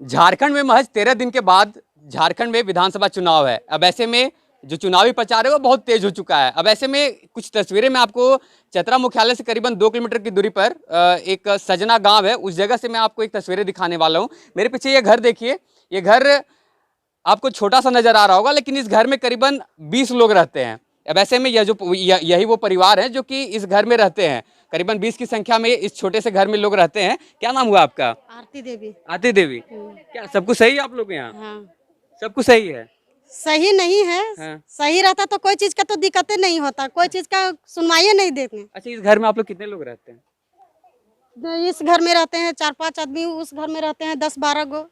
झारखंड में महज 13 दिन के बाद झारखंड में विधानसभा चुनाव है। अब ऐसे में जो चुनावी प्रचार है वो बहुत तेज हो चुका है। अब ऐसे में कुछ तस्वीरें मैं आपको चतरा मुख्यालय से करीबन 2 किलोमीटर की दूरी पर एक सजना गांव है, उस जगह से मैं आपको एक तस्वीरें दिखाने वाला हूं। मेरे पीछे ये घर देखिए, ये घर आपको छोटा सा नजर आ रहा होगा, लेकिन इस घर में करीबन 20 लोग रहते हैं। अब ऐसे में यही वो परिवार है जो कि इस घर में रहते हैं। करीबन 20 की संख्या में इस छोटे से घर में लोग रहते हैं। क्या नाम हुआ आपका? आरती देवी। आरती देवी। क्या सब कुछ सही है आप लोग के यहाँ? हाँ। सब कुछ सही है? सही नहीं है। हाँ। सही रहता तो कोई चीज का तो दिक्कतें नहीं होता, कोई चीज का सुनवाई नहीं देते। अच्छा, इस घर में आप लोग कितने लोग रहते हैं? इस घर में रहते हैं 4-5 आदमी, उस घर में रहते हैं 10-12 गो।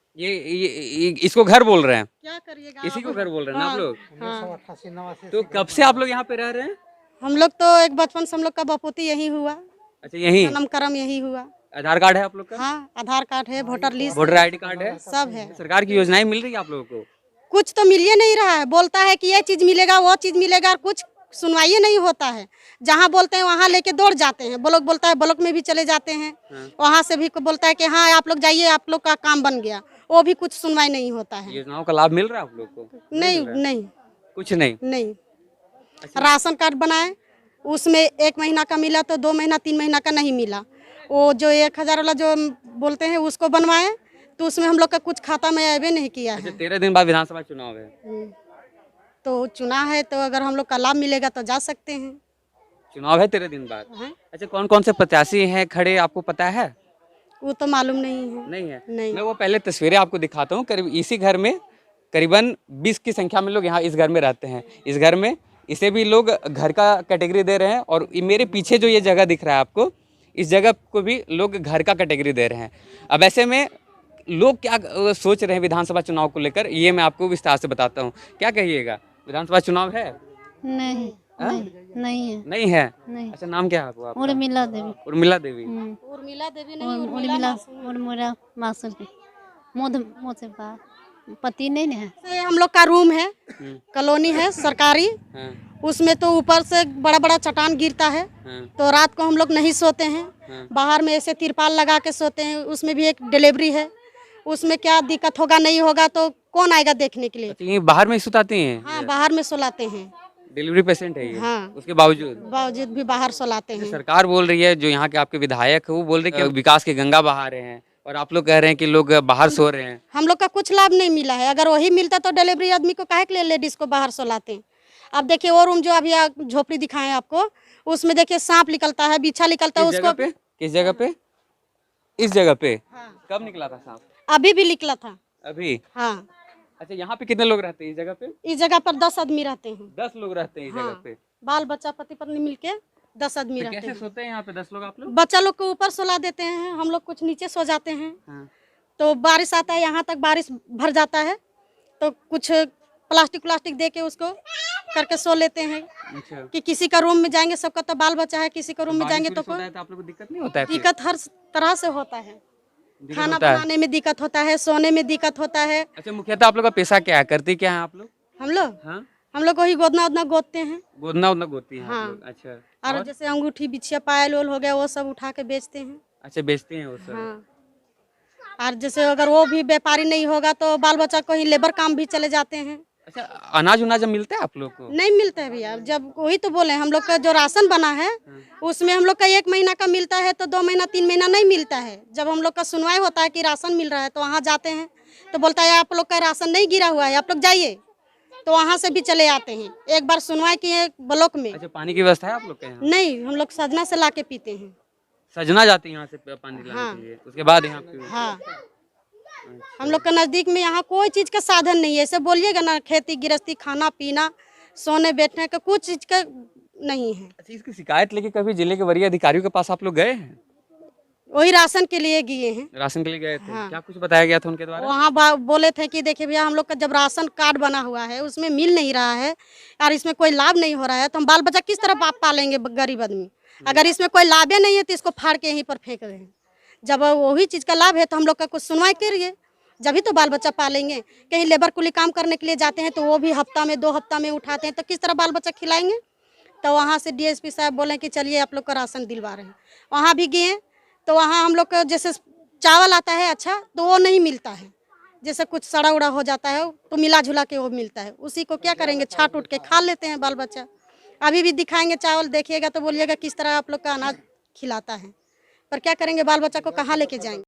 इसको घर बोल रहे हैं? क्या करिएगा, इसी को घर बोल रहे हैं ना आप लोग? हाँ। तो कब से आप लोग यहाँ पे रह रहे हैं? हम लोग तो एक बचपन से हम लोग का बपोती यही हुआ, अच्छा, यही जन्म कर्म यही हुआ। आधार कार्ड है आप लोग का? हाँ, आधार कार्ड है, voter list, voter ID card है, सब है। सरकार की योजनाएं मिल रही है आप लोगों को? कुछ तो मिल ही नहीं रहा है। बोलता है कि ये चीज मिलेगा, वो चीज मिलेगा, और कुछ सुनवाई नहीं होता है। जहाँ बोलते हैं वहाँ लेके दौड़ जाते हैं। ब्लॉक बोलता है, ब्लॉक में भी चले जाते हैं। वहाँ से भी बोलता है कि हाँ आप लोग जाइए, आप लोग का काम बन गया, वो भी कुछ सुनवाई नहीं होता है। योजनाओं का लाभ मिल रहा है आप लोग को? नहीं नहीं, कुछ नहीं। नहीं। राशन कार्ड बनाए, उसमें 1 महीना का मिला तो 2 महीना 3 महीना का नहीं मिला। वो जो 1000 वाला जो बोलते हैं उसको बनवाए, तो उसमें हम लोग का कुछ खाता में अभी नहीं किया है। 13 दिन बाद विधानसभा चुनाव है, तो चुना है, तो अगर हम लोग का लाभ मिलेगा तो जा सकते हैं। चुनाव है 13 दिन बाद। हाँ? अच्छा, कौन कौन से प्रत्याशी हैं खड़े, आपको पता है? वो तो मालूम नहीं है। नहीं है? नहीं। मैं वो पहले तस्वीरें आपको दिखाता हूँ। करीब इसी घर में करीबन 20 की संख्या में लोग यहाँ इस घर में रहते हैं। इस घर में इसे भी लोग घर का कैटेगरी दे रहे हैं, और मेरे पीछे जो ये जगह दिख रहा है आपको, इस जगह को भी लोग घर का कैटेगरी दे रहे हैं। अब ऐसे में लोग क्या सोच रहे हैं विधानसभा चुनाव को लेकर, ये मैं आपको विस्तार से बताता हूँ। क्या कहिएगा, विधानसभा चुनाव है? नहीं। नहीं, नहीं है। नहीं है? नहीं। अच्छा, नाम क्या है आपका? उर्मिला देवी। उर्मिला देवी। उर्मिला देवी नहीं, उर्मिला मासूम की मुझसे पति नहीं है। से हम लोग का रूम है, कॉलोनी है सरकारी। हाँ। उसमें तो ऊपर से बड़ा बड़ा चट्टान गिरता है। हाँ। तो रात को हम लोग नहीं सोते हैं। हाँ। बाहर में ऐसे तिरपाल लगा के सोते हैं। उसमें भी एक डिलीवरी है, उसमें क्या दिक्कत होगा नहीं होगा तो कौन आएगा देखने के लिए। अच्छा, ये बाहर में सुताती हैं? हाँ, बाहर में सोलाते हैं। डिलीवरी पेशेंट है ये? हाँ। उसके बावजूद बावजूद भी बाहर सोलाते हैं। सरकार बोल रही है, जो यहाँ के आपके विधायक है वो बोल रहे हैं कि विकास की गंगा बहा रहे हैं, और आप लोग कह रहे हैं कि लोग बाहर सो रहे हैं। हम लोग का कुछ लाभ नहीं मिला है। अगर वही मिलता तो डिलीवरी आदमी को काहे के लिए लेडीज को बाहर सोलाते हैं। अब देखिए वो रूम जो अभी झोपड़ी दिखाएं आपको, उसमें देखिए सांप निकलता है, बिच्छा निकलता है। उसको किस जगह पे? इस जगह पे? हाँ। कब निकला था सांप? अभी भी निकला था। अभी? हाँ। अच्छा, यहाँ पे कितने लोग रहते हैं इस जगह पे? इस जगह पर 10 आदमी रहते हैं। 10 लोग रहते हैं इस जगह हाँ। पे? बाल बच्चा पति पत्नी मिलके 10 आदमी तो रहते कैसे हैं। सोते हैं यहाँ पे 10 लोग आप लोग? बच्चा लोग को ऊपर सोला देते हैं, हम लोग कुछ नीचे सो जाते हैं। हाँ। तो बारिश आता है, यहाँ तक बारिश भर जाता है, तो कुछ प्लास्टिक दे के उसको करके सो लेते हैं। अच्छा। कि किसी का रूम में जाएंगे, सबका तो बाल बच्चा है, किसी का रूम में जाएंगे तो आप लोग को दिक्कत नहीं होता है? दिक्कत हर तरह से होता है। दिक्कत खाना होता है? बनाने में दिक्कत होता है, सोने में दिक्कत होता है। अच्छा, मुख्यतः आप लोग का पेशा क्या है, करते क्या है आप लोग? हम लोग हाँ? हम लोग वही गोदना उदना गोदते हैं। गोदना उदना गोदती हैं हाँ। आप लोग? अच्छा। और जैसे अंगूठी बिछिया पायल ओल हो गया, वो सब उठा के बेचते हैं। अच्छा, बेचते हैं वो सब? हाँ। और जैसे अगर वो भी व्यापारी नहीं होगा तो बाल बच्चा कहीं लेबर काम भी चले जाते हैं। अच्छा, अनाज उनाज मिलता है आप लोग को? नहीं मिलता है भैया। जब वही तो बोले, हम लोग का जो राशन बना है उसमें हम लोग का 1 महीना का मिलता है, तो 2 महीना 3 महीना नहीं मिलता है। जब हम लोग का सुनवाई होता है कि राशन मिल रहा है, तो वहाँ जाते हैं तो बोलता है आप लोग का राशन नहीं गिरा हुआ है, आप लोग जाइए। तो वहाँ से भी चले आते हैं। एक बार सुनवाई किए ब्लॉक में। अच्छा, पानी की व्यवस्था है आप लोग के यहाँ? नहीं, हम लोग सजना से ला के पीते हैं। सजना जाते हैं यहाँ से पानी लाने हाँ। के लिए, उसके बाद यहाँ पे? हाँ। हम लोग का नज़दीक में यहाँ कोई चीज़ का साधन नहीं है। ऐसे बोलिएगा ना, खेती गृहस्थी, खाना पीना, सोने बैठने का कुछ चीज़ का नहीं है। अच्छा, इसकी शिकायत लेके कभी जिले के वरीय अधिकारियों के पास आप लोग गए हैं? वही राशन के लिए गए हैं। राशन के लिए गए थे? हाँ। क्या कुछ बताया गया था उनके द्वारा? वहाँ बोले थे कि देखिए भैया, हम लोग का जब राशन कार्ड बना हुआ है उसमें मिल नहीं रहा है और इसमें कोई लाभ नहीं हो रहा है, तो हम बाल बच्चा किस तरह पालेंगे गरीब आदमी। अगर इसमें कोई लाभ ही नहीं है तो इसको फाड़ के यहीं पर फेंक रहे हैं। जब वही चीज़ का लाभ है तो हम लोग का कुछ सुनवाई करिए, जब ही तो बाल बच्चा पालेंगे। कहीं लेबर कुली काम करने के लिए जाते हैं तो वो भी हफ्ता में 2 हफ्ता में उठाते हैं, तो किस तरह बाल बच्चा खिलाएंगे। तो वहाँ से DSP साहब बोले कि चलिए आप लोग का राशन दिलवा रहे हैं। वहाँ भी गए तो वहाँ हम लोग का जैसे चावल आता है अच्छा, तो वो नहीं मिलता है। जैसे कुछ सड़ा उड़ा हो जाता है तो मिला जुला के वो मिलता है, उसी को क्या करेंगे, छाट उठ के खा लेते हैं बाल बच्चा। अभी भी दिखाएंगे चावल, देखिएगा तो बोलिएगा किस तरह आप लोग का अनाज खिलाता है, पर क्या करेंगे, बाल बच्चा को कहाँ लेके जाएंगे।